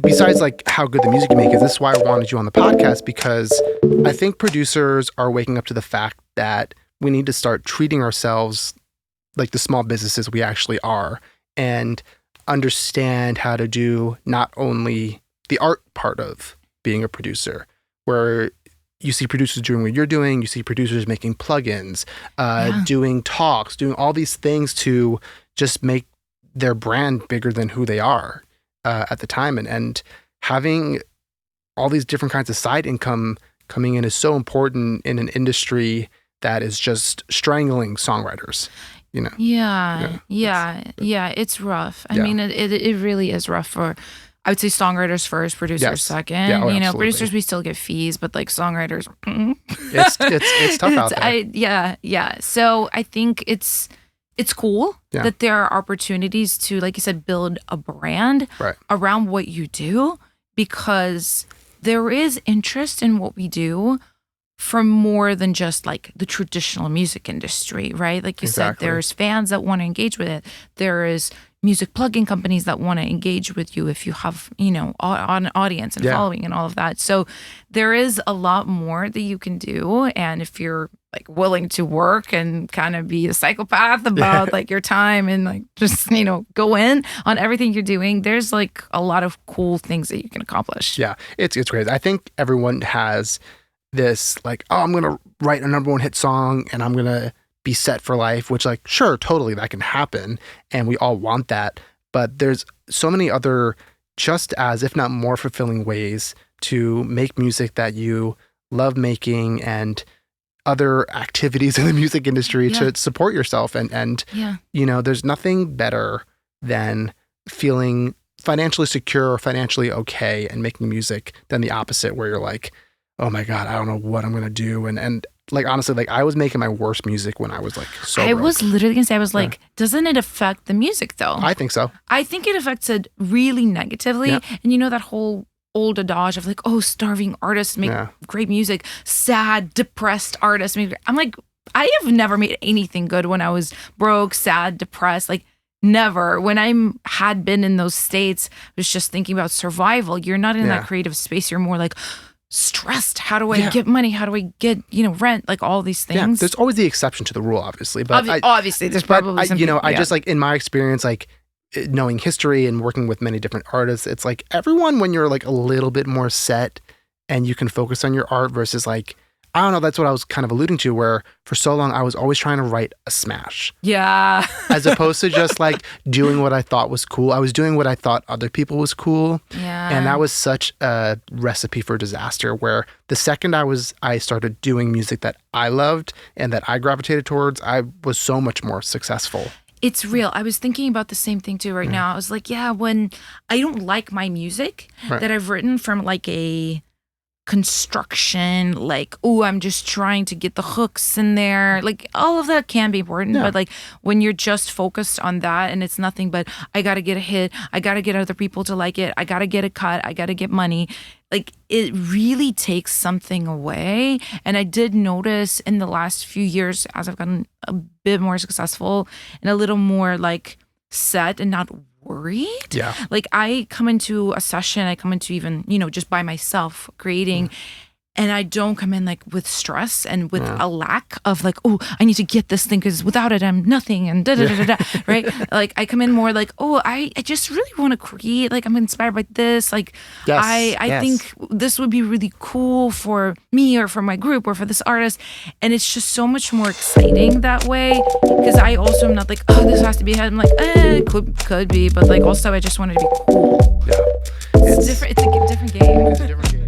besides like how good the music you make is, this is why I wanted you on the podcast, because I think producers are waking up to the fact that we need to start treating ourselves like the small businesses we actually are, and understand how to do not only the art part of being a producer, where you see producers doing what you're doing, you see producers making plugins, doing talks, doing all these things to just make their brand bigger than who they are at the time. And having all these different kinds of side income coming in is so important in an industry that is just strangling songwriters. Yeah, it's rough. I mean, it really is rough for, I would say, songwriters first, producers second. Absolutely. Producers, we still get fees, but like songwriters, it's tough out there. So I think it's cool that there are opportunities to, like you said, build a brand around what you do, because there is interest in what we do from more than just like the traditional music industry, right? Like you said, there's fans that want to engage with it. There is music plugin companies that want to engage with you if you have, an audience and following and all of that. So there is a lot more that you can do. And if you're like willing to work and kind of be a psychopath about like your time and like just, go in on everything you're doing, there's like a lot of cool things that you can accomplish. Yeah, it's great. I think everyone has this like, oh, I'm going to write a number one hit song and I'm going to be set for life, which like, sure, totally, that can happen. And we all want that. But there's so many other just as, if not more fulfilling ways to make music that you love making, and other activities in the music industry to support yourself. And there's nothing better than feeling financially secure or financially okay and making music than the opposite, where you're like, oh my God, I don't know what I'm going to do. And like, honestly, like I was making my worst music when I was like so broke. Was literally going to say, I was like, doesn't it affect the music though? I think so. I think it affects it really negatively. Yeah. And that whole old adage of like, oh, starving artists make great music, sad, depressed artists make. I'm like, I have never made anything good when I was broke, sad, depressed, like never. When I had been in those states, I was just thinking about survival. You're not in that creative space. You're more like stressed. How do I get money? How do I get, rent? Like all these things. Yeah, there's always the exception to the rule, obviously. But obviously, there's probably some people, I just like in my experience, like knowing history and working with many different artists, it's like everyone, when you're like a little bit more set and you can focus on your art versus like, I don't know, that's what I was kind of alluding to, where for so long I was always trying to write a smash. Yeah. As opposed to just like doing what I thought was cool. I was doing what I thought other people was cool. Yeah. And that was such a recipe for disaster, where the second I started doing music that I loved and that I gravitated towards, I was so much more successful. It's real. I was thinking about the same thing too right now. I was like, when I don't like my music that I've written from like a construction, like, oh, I'm just trying to get the hooks in there. Like all of that can be important, but like when you're just focused on that and it's nothing but I got to get a hit, I got to get other people to like it, I got to get a cut, I got to get money. Like it really takes something away. And I did notice in the last few years, as I've gotten a bit more successful and a little more like set and not worried. Yeah. Like I come into a session, I come into even, just by myself creating, and I don't come in like with stress and with a lack of like, oh, I need to get this thing because without it, I'm nothing and right? Like I come in more like, oh, I just really want to create. Like I'm inspired by this. Like I think this would be really cool for me or for my group or for this artist. And it's just so much more exciting that way, because I also am not like, oh, this has to be ahead. I'm like, it could be, but like also I just want it to be cool. Yeah. It's different. It's a different game. It's a different game.